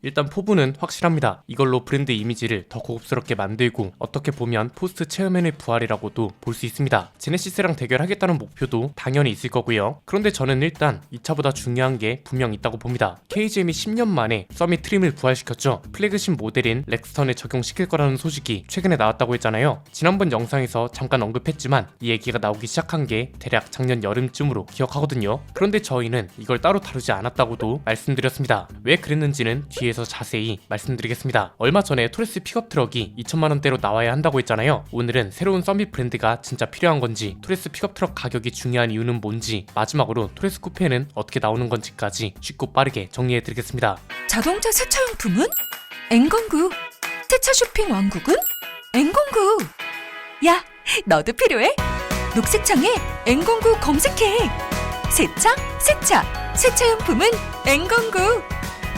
일단 포부는 확실합니다. 이걸로 브랜드 이미지를 더 고급스럽게 만들고 어떻게 보면 포스트 체어맨의 부활이라고도 볼 수 있습니다. 제네시스랑 대결하겠다는 목표도 당연히 있을 거고요. 그런데 저는 일단 이 차보다 중요한 게 분명 있다고 봅니다. KGM이 10년 만에 서밋 트림을 부활시켰죠. 플래그십 모델인 렉스턴에 적용시킬 거라는 소식이 최근에 나왔다고 했잖아요. 지난번 영상에서 잠깐 언급했지만 이 얘기가 나오기 시작한 게 대략 작년 여름쯤으로 기억하거든요. 그런데 저희는 이걸 따로 다루지 않았다고도 말씀드렸습니다. 왜 그랬는지는 뒤에서 자세히 말씀드리겠습니다. 얼마 전에 토레스 픽업 트럭이 2천만원대로 나와야 한다고 했잖아요. 오늘은 새로운 서밋 브랜드가 진짜 필요한 건지, 토레스 픽업 트럭 가격이 중요한 이유는 뭔지, 마지막으로 토레스 쿠페는 어떻게 나오는 건지까지 쉽고 빠르게 정리해드리겠습니다. 자동차 세차용품은 N건구, 세차 쇼핑 왕국은 N건구. 야, 너도 필요해? 녹색창에 N건구 검색해. 세차용품은 N건구.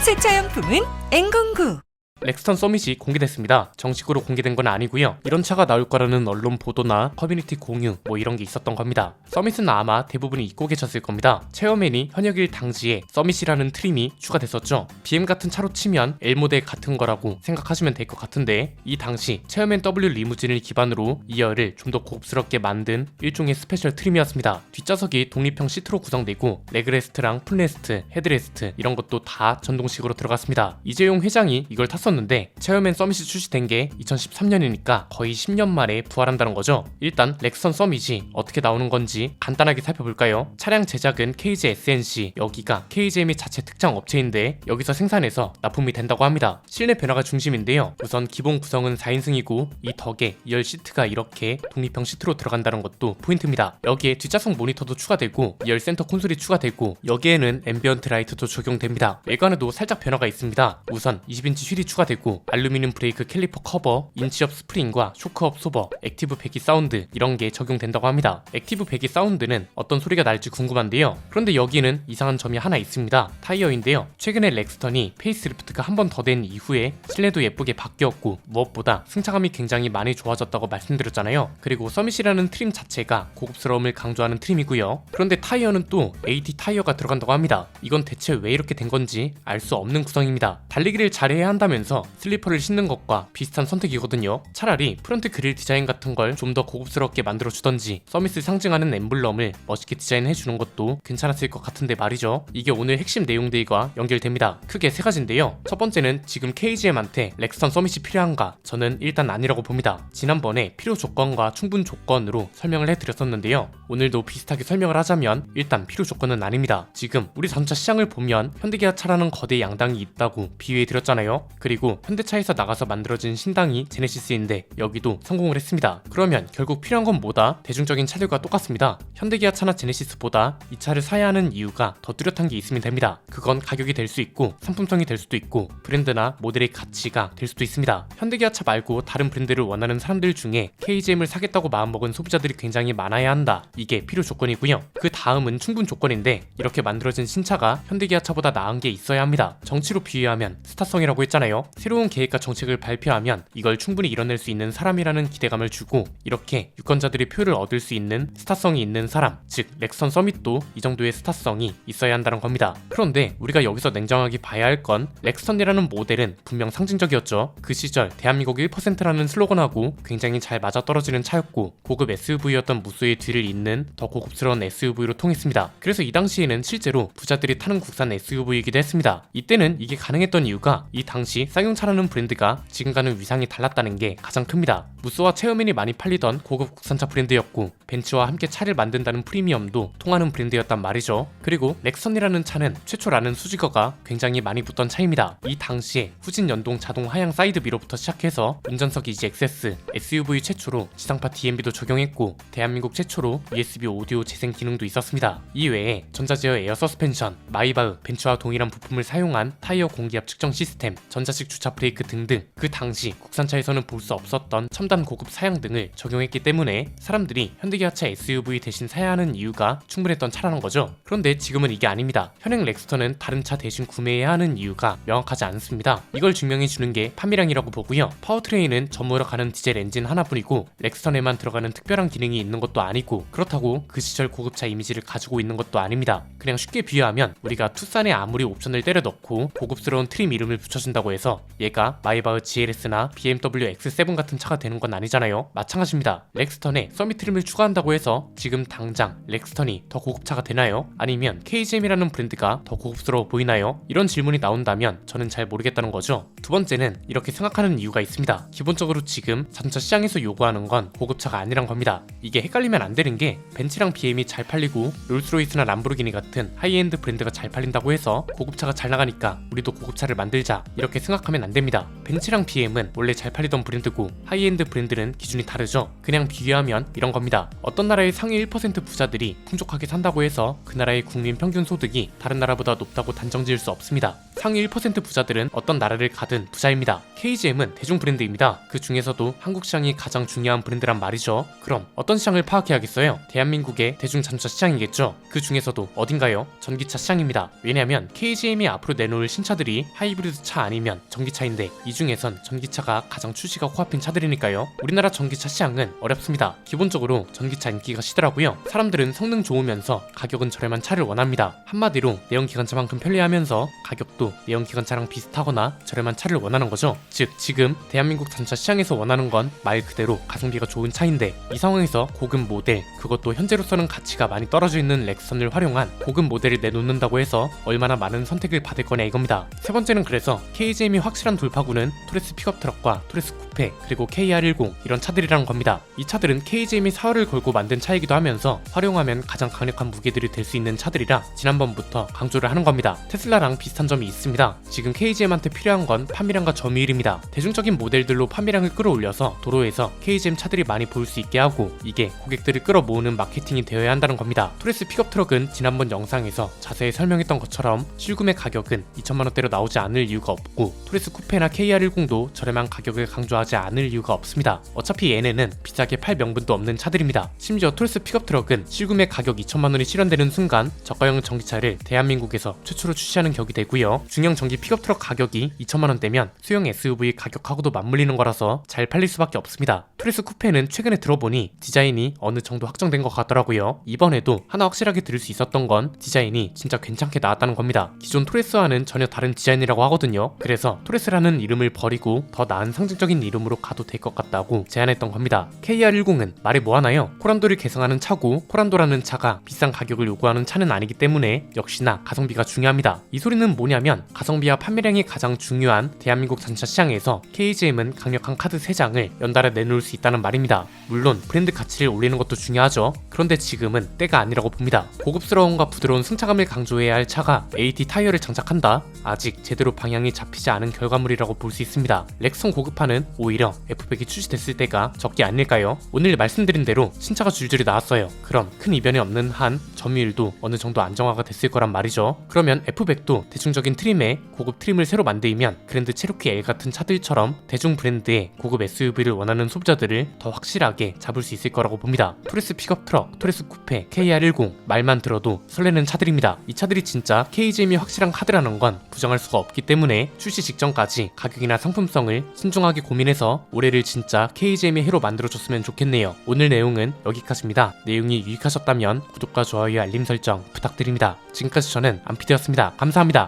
세차용품은 N건구. 렉스턴 서밋이 공개됐습니다. 정식으로 공개된 건 아니고요. 이런 차가 나올 거라는 언론 보도나 커뮤니티 공유 뭐 이런 게 있었던 겁니다. 서밋은 아마 대부분이 잊고 계셨을 겁니다. 체어맨이 현역일 당시에 서밋이라는 트림이 추가됐었죠. BM 같은 차로 치면 L모델 같은 거라고 생각하시면 될 것 같은데, 이 당시 체어맨 W 리무진을 기반으로 2열을 좀 더 고급스럽게 만든 일종의 스페셜 트림이었습니다. 뒷좌석이 독립형 시트로 구성되고 레그레스트랑 풋레스트, 헤드레스트 이런 것도 다 전동식으로 들어갔습니다. 이재용 회장이 이걸 탔었는데 체어맨 서밋이 출시된 게 2013년이니까 거의 10년 만에 부활한다는 거죠. 일단 렉스턴 서밋이 어떻게 나오는 건지 간단하게 살펴볼까요? 차량 제작은 KG SNC, 여기가 KGM이 자체 특장 업체인데 여기서 생산해서 납품이 된다고 합니다. 실내 변화가 중심인데요. 우선 기본 구성은 4인승이고 이 덕에 2열 시트가 이렇게 독립형 시트로 들어간다는 것도 포인트입니다. 여기에 뒷좌석 모니터도 추가되고 2열 센터 콘솔이 추가되고 여기에는 앰비언트 라이트도 적용됩니다. 외관에도 살짝 변화가 있습니다. 우선 20인치 휠이 추가되고 알루미늄 브레이크 캘리퍼 커버, 인치업 스프링과 쇼크업 소버, 액티브 배기 사운드 이런 게 적용된다고 합니다. 액티브 배기 사운드는 어떤 소리가 날지 궁금한데요. 그런데 여기는 이상한 점이 하나 있습니다. 타이어인데요. 최근에 렉스턴이 페이스리프트가 한 번 더 된 이후에 실내도 예쁘게 바뀌었고 무엇보다 승차감이 굉장히 많이 좋아졌다고 말씀드렸잖아요. 그리고 서밋이라는 트림 자체가 고급스러움을 강조하는 트림이고요. 그런데 타이어는 또 AT 타이어가 들어간다고 합니다. 이건 대체 왜 이렇게 된 건지 알 수 없는 구성입니다. 달리기를 잘해야 한다면서 슬리퍼를 신는 것과 비슷한 선택이거든요. 차라리 프론트 그릴 디자인 같은 걸 좀 더 고급스럽게 만들어주던지 서밋을 상징하는 엠블럼을 멋있게 디자인해주는 것도 괜찮았을 것 같은데 말이죠. 이게 오늘 핵심 내용들과 연결됩니다. 크게 세 가지인데요. 첫 번째는 지금 KGM한테 렉스턴 서밋이 필요한가? 저는 일단 아니라고 봅니다. 지난번에 필요 조건과 충분 조건으로 설명을 해드렸었는데요. 오늘도 비슷하게 설명을 하자면 일단 필요 조건은 아닙니다. 지금 우리 자동차 시장을 보면 현대기아차라는 거대 양당이 있다고 비유해드렸잖아요. 그리고 현대차에서 나가서 만들어진 신당이 제네시스인데 여기도 성공을 했습니다. 그러면 결국 필요한 건 뭐다? 대중적인 차들과 똑같습니다. 현대기아차나 제네시스보다 이 차를 사야 하는 이유가 더 뚜렷한 게 있으면 됩니다. 그건 가격이 될 수 있고 상품성이 될 수도 있고 브랜드나 모델의 가치가 될 수도 있습니다. 현대기아차 말고 다른 브랜드를 원하는 사람들 중에 KGM을 사겠다고 마음먹은 소비자들이 굉장히 많아야 한다. 이게 필요 조건이고요. 그 다음은 충분 조건인데 이렇게 만들어진 신차가 현대기아차보다 나은 게 있어야 합니다. 정치로 비유하면 스타성이라고 했잖아요. 새로운 계획과 정책을 발표하면 이걸 충분히 이뤄낼 수 있는 사람이라는 기대감을 주고 이렇게 유권자들의 표를 얻을 수 있는 스타성이 있는 사람, 즉 렉스턴 서밋도 이 정도의 스타성이 있어야 한다는 겁니다. 그런데 우리가 여기서 냉정하게 봐야 할 건 렉스턴이라는 모델은 분명 상징적이었죠. 그 시절 대한민국 1%라는 슬로건하고 굉장히 잘 맞아떨어지는 차였고 고급 SUV였던 무쏘의 뒤를 잇는 더 고급스러운 SUV로 통했습니다. 그래서 이 당시에는 실제로 부자들이 타는 국산 SUV이기도 했습니다. 이때는 이게 가능했던 이유가 이 당시 쌍용차라는 브랜드가 지금과는 위상이 달랐다는 게 가장 큽니다. 무쏘와 체어맨이 많이 팔리던 고급 국산차 브랜드였고 벤츠와 함께 차를 만든다는 프리미엄도 통하는 브랜드였단 말이죠. 그리고 렉선이라는 차는 최초라는 수식어가 굉장히 많이 붙던 차입니다. 이 당시에 후진 연동 자동 하향 사이드 미러부터 시작해서 운전석 이지 액세스, SUV 최초로 지상파 DMB도 적용했고 대한민국 최초로 USB 오디오 재생 기능도 있었습니다. 이외에 전자제어 에어 서스펜션, 마이바흐, 벤츠와 동일한 부품을 사용한 타이어 공기압 측정 시스템, 전자 전자식 주차 브레이크 등등 그 당시 국산차에서는 볼 수 없었던 첨단 고급 사양 등을 적용했기 때문에 사람들이 현대기아차 SUV 대신 사야 하는 이유가 충분했던 차라는 거죠. 그런데 지금은 이게 아닙니다. 현행 렉스턴은 다른 차 대신 구매해야 하는 이유가 명확하지 않습니다. 이걸 증명해주는 게 판매량이라고 보고요. 파워트레인은 전무로 가는 디젤 엔진 하나뿐이고 렉스턴에만 들어가는 특별한 기능이 있는 것도 아니고 그렇다고 그 시절 고급차 이미지를 가지고 있는 것도 아닙니다. 그냥 쉽게 비유하면 우리가 투싼에 아무리 옵션을 때려 넣고 고급스러운 트림 이름을 붙여준다고 해서 얘가 마이바흐 GLS나 BMW X7 같은 차가 되는 건 아니잖아요. 마찬가지입니다. 렉스턴에 서밋 트림을 추가한다고 해서 지금 당장 렉스턴이 더 고급차가 되나요? 아니면 KGM이라는 브랜드가 더 고급스러워 보이나요? 이런 질문이 나온다면 저는 잘 모르겠다는 거죠. 두 번째는 이렇게 생각하는 이유가 있습니다. 기본적으로 지금 자동차 시장에서 요구하는 건 고급차가 아니란 겁니다. 이게 헷갈리면 안 되는 게 벤츠랑 BM이 잘 팔리고 롤스로이스나 람보르기니 같은 하이엔드 브랜드가 잘 팔린다고 해서 고급차가 잘 나가니까 우리도 고급차를 만들자 이렇게 생각하면 안 됩니다. 벤츠랑 BM은 원래 잘 팔리던 브랜드고 하이엔드 브랜드는 기준이 다르죠. 그냥 비교하면 이런 겁니다. 어떤 나라의 상위 1% 부자들이 풍족하게 산다고 해서 그 나라의 국민 평균 소득이 다른 나라보다 높다고 단정 지을 수 없습니다. 상위 1% 부자들은 어떤 나라를 가든 부자입니다. KGM은 대중 브랜드입니다. 그 중에서도 한국 시장이 가장 중요한 브랜드란 말이죠. 그럼 어떤 시장을 파악해야겠어요? 대한민국의 대중 자동차 시장이겠죠. 그 중에서도 어딘가요? 전기차 시장입니다. 왜냐하면 KGM이 앞으로 내놓을 신차들이 하이브리드 차 아니면 전기차인데 이 중에선 전기차가 가장 출시가 코앞인 차들이니까요. 우리나라 전기차 시장은 어렵습니다. 기본적으로 전기차 인기가 시더라고요. 사람들은 성능 좋으면서 가격은 저렴한 차를 원합니다. 한마디로 내연기관차만큼 편리하면서 가격도 내연기관차랑 비슷하거나 저렴한 차를 원하는 거죠. 즉 지금 대한민국 자동차 시장에서 원하는 건 말 그대로 가성비가 좋은 차인데 이 상황에서 고급 모델, 그것도 현재로서는 가치가 많이 떨어져 있는 렉선을 활용한 고급 모델을 내놓는다고 해서 얼마나 많은 선택을 받을 거냐 이겁니다. 세 번째는 그래서 KGM이 확실한 돌파구는 토레스 픽업 트럭과 토레스 쿠페 그리고 KR10 이런 차들이라는 겁니다. 이 차들은 KGM이 사활을 걸고 만든 차이기도 하면서 활용하면 가장 강력한 무게들이 될 수 있는 차들이라 지난번부터 강조를 하는 겁니다. 테슬라랑 비슷한 점이 있습니다. 지금 KGM한테 필요한 건 판매량과 점유율입니다. 대중적인 모델들로 판매량을 끌어올려서 도로에서 KGM 차들이 많이 보일 수 있게 하고 이게 고객들을 끌어모으는 마케팅이 되어야 한다는 겁니다. 토레스 픽업 트럭은 지난번 영상에서 자세히 설명했던 것처럼 실구매 가격은 2천만원대로 나오지 않을 이유가 없고 토레스 쿠페나 KR10도 저렴한 가격을 강조하지 않을 이유가 없습니다. 어차피 얘네는 비싸게 팔 명분도 없는 차들입니다. 심지어 토레스 픽업 트럭은 실구매 가격 2천만원이 실현되는 순간 저가형 전기차를 대한민국에서 최초로 출시하는 격이 되고요. 중형 전기 픽업 트럭 가격이 2천만원대면 소형 SUV 가격하고도 맞물리는 거라서 잘 팔릴 수밖에 없습니다. 토레스 쿠페는 최근에 들어보니 디자인이 어느 정도 확정된 것 같더라고요. 이번에도 하나 확실하게 들을 수 있었던 건 디자인이 진짜 괜찮게 나왔다는 겁니다. 기존 토레스와는 전혀 다른 디자인이라고 하거든요. 그래서 토레스라는 이름을 버리고 더 나은 상징적인 이름으로 가도 될 것 같다고 제안했던 겁니다. KR10은 말이 뭐하나요? 코란도를 개성하는 차고 코란도라는 차가 비싼 가격을 요구하는 차는 아니기 때문에 역시나 가성비가 중요합니다. 이 소리는 뭐냐면 가성비와 판매량이 가장 중요한 대한민국 자동차 시장에서 KGM은 강력한 카드 3장을 연달아 내놓을 수 있다는 말입니다. 물론 브랜드 가치를 올리는 것도 중요하죠. 그런데 지금은 때가 아니라고 봅니다. 고급스러움과 부드러운 승차감을 강조해야 할 차가 AT 타이어를 장착한다? 아직 제대로 방향이 잡히지 않은 결과물이라고 볼 수 있습니다. 렉선 고급화는 오히려 F100이 출시됐을 때가 적기 아닐까요? 오늘 말씀드린 대로 신차가 줄줄이 나왔어요. 그럼 큰 이변이 없는 한 점유율도 어느 정도 안정화가 됐을 거란 말이죠. 그러면 F100도 대중적인 트림에 고급 트림을 새로 만들면 그랜드 체로키 L 같은 차들처럼 대중 브랜드의 고급 SUV를 원하는 소비자들을 더 확실하게 잡을 수 있을 거라고 봅니다. 토레스 픽업 트럭, 토레스 쿠페, KR10 말만 들어도 설레는 차들입니다. 이 차들이 진짜 KGM이 확실한 카드라는 건 부정할 수가 없기 때문에 출시 직전까지 가격이나 상품성을 신중하게 고민해서 올해를 진짜 KGM의 해로 만들어줬으면 좋겠네요. 오늘 내용은 여기까지입니다. 내용이 유익하셨다면 구독과 좋아요, 알림 설정 부탁드립니다. 지금까지 저는 안피디였습니다. 감사합니다.